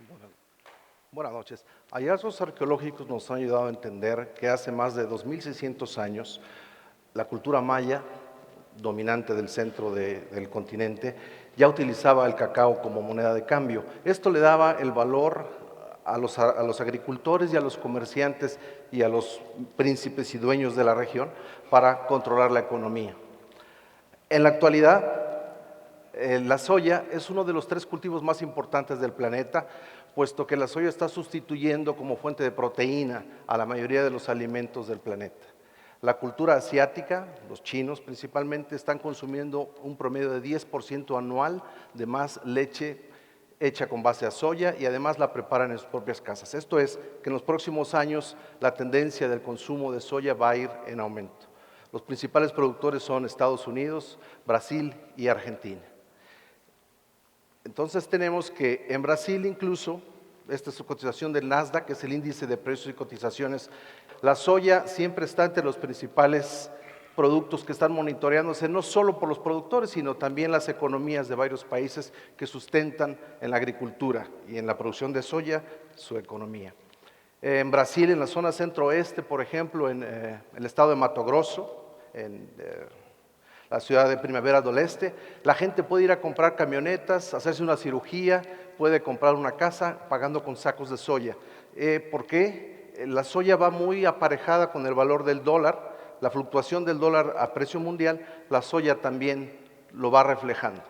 Buenas, buenas noches. Hallazgos arqueológicos nos han ayudado a entender que hace más de 2600 años la cultura maya, dominante del centro del continente, ya utilizaba el cacao como moneda de cambio. Esto le daba el valor a los agricultores y a los comerciantes y a los príncipes y dueños de la región para controlar la economía. En la actualidad, la soya es uno de los 3 cultivos más importantes del planeta, puesto que la soya está sustituyendo como fuente de proteína a la mayoría de los alimentos del planeta. La cultura asiática, los chinos principalmente, están consumiendo un promedio de 10% anual de más leche hecha con base a soya y además la preparan en sus propias casas. Esto es que en los próximos años la tendencia del consumo de soya va a ir en aumento. Los principales productores son Estados Unidos, Brasil y Argentina. Entonces tenemos que en Brasil incluso, esta es su cotización del Nasdaq, que es el índice de precios y cotizaciones, la soya siempre está entre los principales productos que están monitoreándose, no solo por los productores, sino también las economías de varios países que sustentan en la agricultura y en la producción de soya su economía. En Brasil, en la zona centro-oeste, por ejemplo, en el estado de Mato Grosso, en la ciudad de Primavera del Este, la gente puede ir a comprar camionetas, hacerse una cirugía, puede comprar una casa pagando con sacos de soya. ¿Por qué? La soya va muy aparejada con el valor del dólar, la fluctuación del dólar a precio mundial, la soya también lo va reflejando.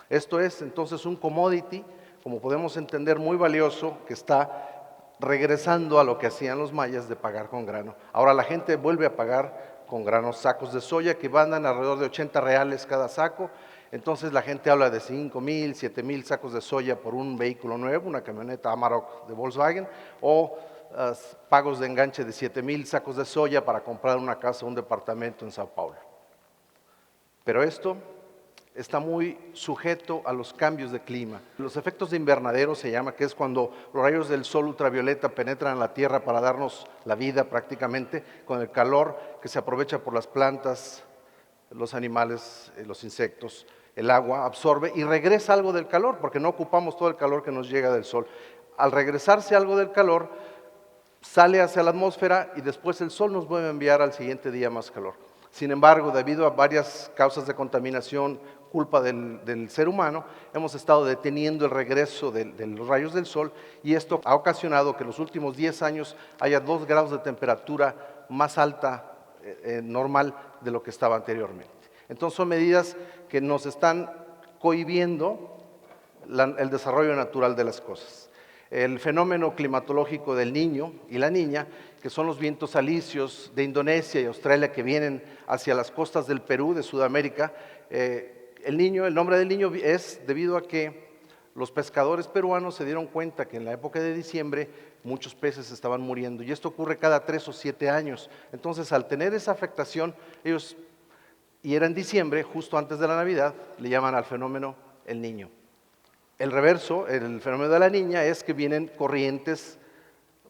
Esto es entonces un commodity, como podemos entender, muy valioso, que está regresando a lo que hacían los mayas de pagar con grano. Ahora la gente vuelve a pagar con granos, sacos de soya que andan alrededor de 80 reales cada saco. Entonces la gente habla de 5,000, 7,000 sacos de soya por un vehículo nuevo, una camioneta Amarok de Volkswagen, o pagos de enganche de 7,000 sacos de soya para comprar una casa o un departamento en Sao Paulo. Pero esto está muy sujeto a los cambios de clima. Los efectos de invernadero se llama, que es cuando los rayos del sol ultravioleta penetran en la tierra para darnos la vida prácticamente, con el calor que se aprovecha por las plantas, los animales, los insectos, el agua absorbe y regresa algo del calor, porque no ocupamos todo el calor que nos llega del sol. Al regresarse algo del calor, sale hacia la atmósfera y después el sol nos vuelve a enviar al siguiente día más calor. Sin embargo, debido a varias causas de contaminación, culpa del ser humano, hemos estado deteniendo el regreso de los rayos del sol y esto ha ocasionado que en los últimos 10 años haya 2 grados de temperatura más alta normal de lo que estaba anteriormente. Entonces son medidas que nos están cohibiendo el desarrollo natural de las cosas. El fenómeno climatológico del Niño y la Niña, que son los vientos alisios de Indonesia y Australia que vienen hacia las costas del Perú, de Sudamérica. El nombre del Niño es debido a que los pescadores peruanos se dieron cuenta que en la época de diciembre muchos peces estaban muriendo y esto ocurre cada 3 o 7 años. Entonces, al tener esa afectación, ellos, y era en diciembre, justo antes de la Navidad, le llaman al fenómeno el Niño. El reverso, el fenómeno de la Niña, es que vienen corrientes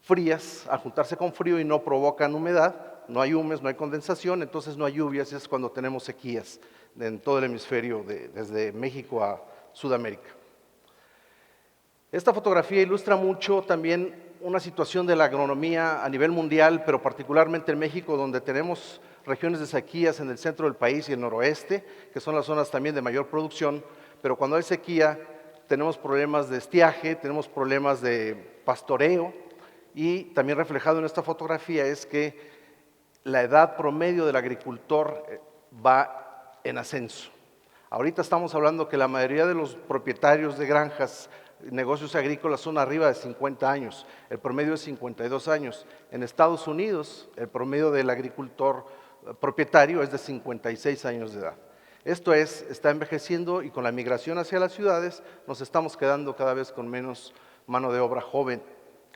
frías a juntarse con frío y no provocan humedad, no hay humes, no hay condensación, entonces no hay lluvias y es cuando tenemos sequías en todo el hemisferio, desde México a Sudamérica. Esta fotografía ilustra mucho también una situación de la agronomía a nivel mundial, pero particularmente en México, donde tenemos regiones de sequías en el centro del país y el noroeste, que son las zonas también de mayor producción, pero cuando hay sequía tenemos problemas de estiaje, tenemos problemas de pastoreo y también reflejado en esta fotografía es que la edad promedio del agricultor va en ascenso. Ahorita estamos hablando que la mayoría de los propietarios de granjas, negocios agrícolas son arriba de 50 años, el promedio es 52 años. En Estados Unidos el promedio del agricultor propietario es de 56 años de edad. Esto es, está envejeciendo y con la migración hacia las ciudades nos estamos quedando cada vez con menos mano de obra joven,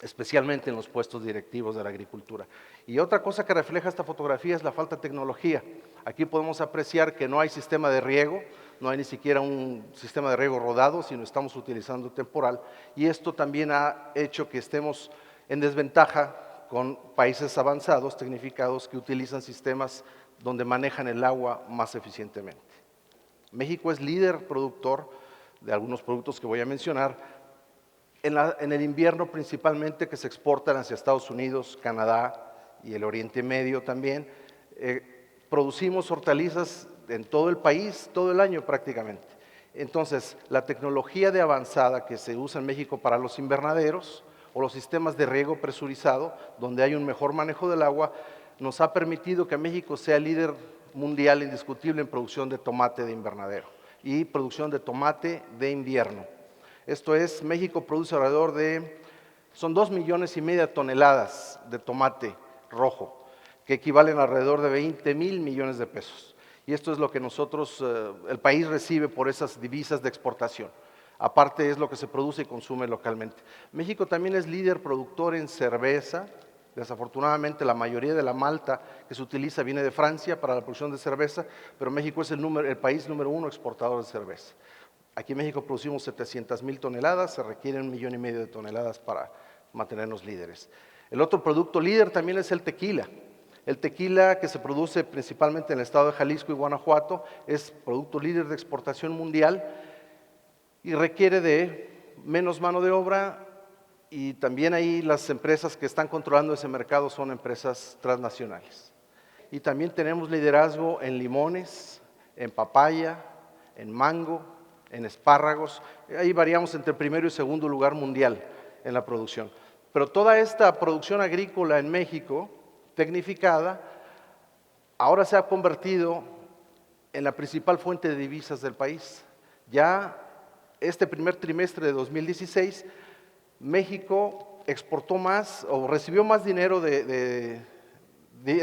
especialmente en los puestos directivos de la agricultura. Y otra cosa que refleja esta fotografía es la falta de tecnología. Aquí podemos apreciar que no hay sistema de riego, no hay ni siquiera un sistema de riego rodado, sino estamos utilizando temporal. Y esto también ha hecho que estemos en desventaja con países avanzados, tecnificados, que utilizan sistemas donde manejan el agua más eficientemente. México es líder productor de algunos productos que voy a mencionar, En el invierno principalmente, que se exportan hacia Estados Unidos, Canadá y el Oriente Medio también. Producimos hortalizas en todo el país, todo el año prácticamente. Entonces, la tecnología de avanzada que se usa en México para los invernaderos o los sistemas de riego presurizado, donde hay un mejor manejo del agua, nos ha permitido que México sea líder mundial indiscutible en producción de tomate de invernadero y producción de tomate de invierno. Esto es, México produce alrededor de, son 2,5 millones de toneladas de tomate rojo, que equivalen a alrededor de 20,000 millones de pesos. Y esto es lo que nosotros, el país recibe por esas divisas de exportación. Aparte es lo que se produce y consume localmente. México también es líder productor en cerveza. Desafortunadamente la mayoría de la malta que se utiliza viene de Francia para la producción de cerveza, pero México es el país número 1 exportador de cerveza. Aquí en México producimos 700,000 toneladas, se requieren 1,5 millones de toneladas para mantenernos líderes. El otro producto líder también es el tequila. El tequila, que se produce principalmente en el estado de Jalisco y Guanajuato, es producto líder de exportación mundial y requiere de menos mano de obra, y también ahí las empresas que están controlando ese mercado son empresas transnacionales. Y también tenemos liderazgo en limones, en papaya, en mango, en espárragos. Ahí variamos entre primero y segundo lugar mundial en la producción. Pero toda esta producción agrícola en México, tecnificada, ahora se ha convertido en la principal fuente de divisas del país. Ya este primer trimestre de 2016, México exportó más o recibió más dinero en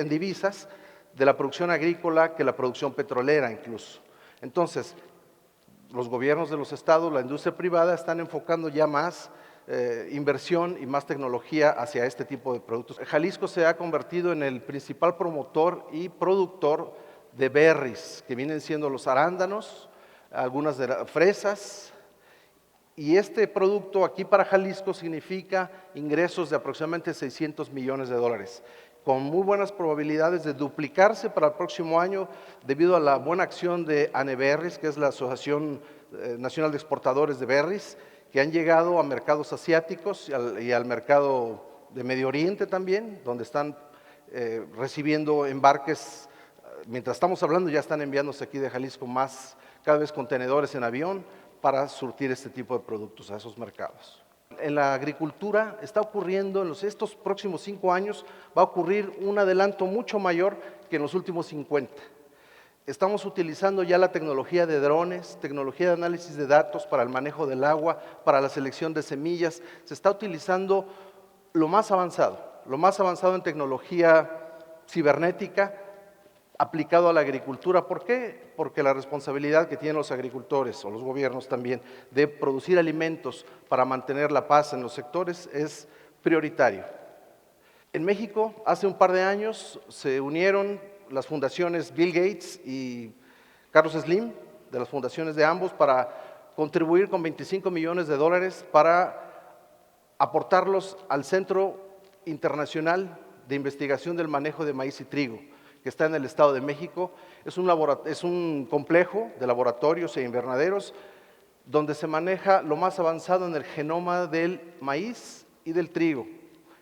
divisas de la producción agrícola que la producción petrolera incluso. Entonces, los gobiernos de los estados, la industria privada están enfocando ya más inversión y más tecnología hacia este tipo de productos. Jalisco se ha convertido en el principal promotor y productor de berries, que vienen siendo los arándanos, algunas de las fresas, y este producto aquí para Jalisco significa ingresos de aproximadamente 600 millones de dólares, con muy buenas probabilidades de duplicarse para el próximo año debido a la buena acción de ANEBerries, que es la Asociación Nacional de Exportadores de Berries, que han llegado a mercados asiáticos y al mercado de Medio Oriente también, donde están recibiendo embarques. Mientras estamos hablando ya están enviándose aquí de Jalisco cada vez contenedores en avión para surtir este tipo de productos a esos mercados. En la agricultura está ocurriendo, en estos próximos 5 años, va a ocurrir un adelanto mucho mayor que en los últimos 50. Estamos utilizando ya la tecnología de drones, tecnología de análisis de datos para el manejo del agua, para la selección de semillas. Se está utilizando lo más avanzado en tecnología cibernética aplicado a la agricultura. ¿Por qué? Porque la responsabilidad que tienen los agricultores o los gobiernos también de producir alimentos para mantener la paz en los sectores es prioritario. En México, hace un par de años, se unieron las fundaciones Bill Gates y Carlos Slim, de las fundaciones de ambos, para contribuir con 25 millones de dólares para aportarlos al Centro Internacional de Investigación del Manejo de Maíz y Trigo, que está en el Estado de México. Es un complejo de laboratorios e invernaderos donde se maneja lo más avanzado en el genoma del maíz y del trigo.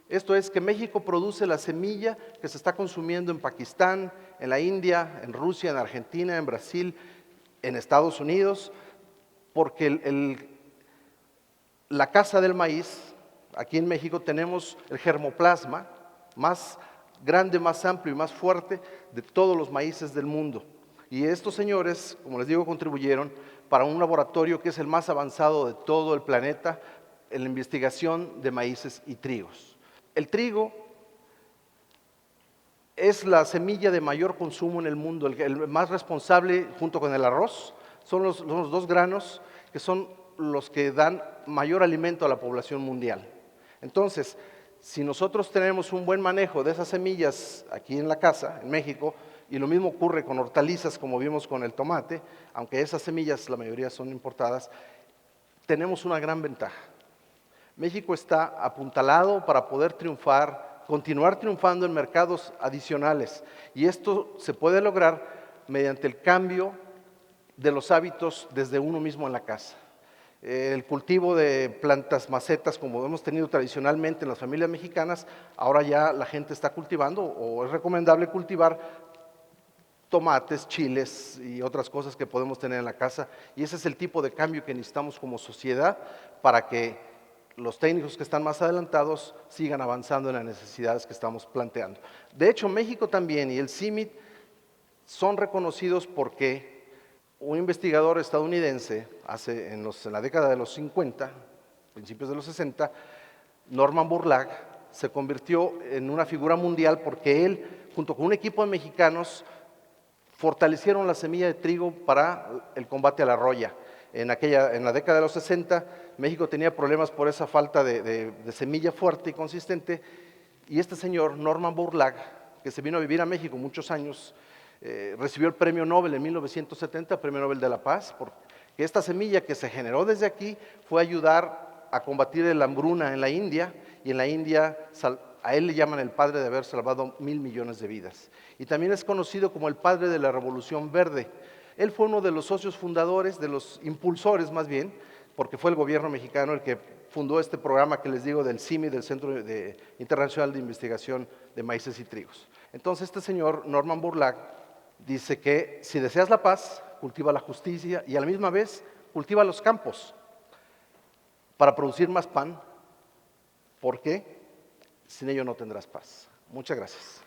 Esto es que México produce la semilla que se está consumiendo en Pakistán, en la India, en Rusia, en Argentina, en Brasil, en Estados Unidos, porque la casa del maíz, aquí en México tenemos el germoplasma más grande, más amplio y más fuerte de todos los maíces del mundo. Y estos señores, como les digo, contribuyeron para un laboratorio que es el más avanzado de todo el planeta en la investigación de maíces y trigos. El trigo es la semilla de mayor consumo en el mundo, el más responsable junto con el arroz. Son los 2 granos que son los que dan mayor alimento a la población mundial. Entonces, si nosotros tenemos un buen manejo de esas semillas aquí en la casa, en México, y lo mismo ocurre con hortalizas como vimos con el tomate, aunque esas semillas la mayoría son importadas, tenemos una gran ventaja. México está apuntalado para poder triunfar, continuar triunfando en mercados adicionales, y esto se puede lograr mediante el cambio de los hábitos desde uno mismo en la casa. El cultivo de plantas macetas, como hemos tenido tradicionalmente en las familias mexicanas, ahora ya la gente está cultivando, o es recomendable cultivar tomates, chiles y otras cosas que podemos tener en la casa. Y ese es el tipo de cambio que necesitamos como sociedad para que los técnicos que están más adelantados sigan avanzando en las necesidades que estamos planteando. De hecho, México también y el CIMMYT son reconocidos porque un investigador estadounidense, en la década de los 50, principios de los 60, Norman Borlaug, se convirtió en una figura mundial porque él, junto con un equipo de mexicanos, fortalecieron la semilla de trigo para el combate a la roya. En la década de los 60, México tenía problemas por esa falta de semilla fuerte y consistente, y este señor, Norman Borlaug, que se vino a vivir a México muchos años, recibió el premio Nobel en 1970, premio Nobel de la Paz, porque esta semilla que se generó desde aquí fue ayudar a combatir la hambruna en la India, y en la India a él le llaman el padre de haber salvado 1,000 millones de vidas. Y también es conocido como el padre de la Revolución Verde. Él fue uno de los socios fundadores, de los impulsores más bien, porque fue el gobierno mexicano el que fundó este programa que les digo del CIMI, del Centro Internacional de Investigación de Maíces y Trigos. Entonces este señor, Norman Borlaug, dice que si deseas la paz, cultiva la justicia y a la misma vez cultiva los campos para producir más pan, porque sin ello no tendrás paz. Muchas gracias.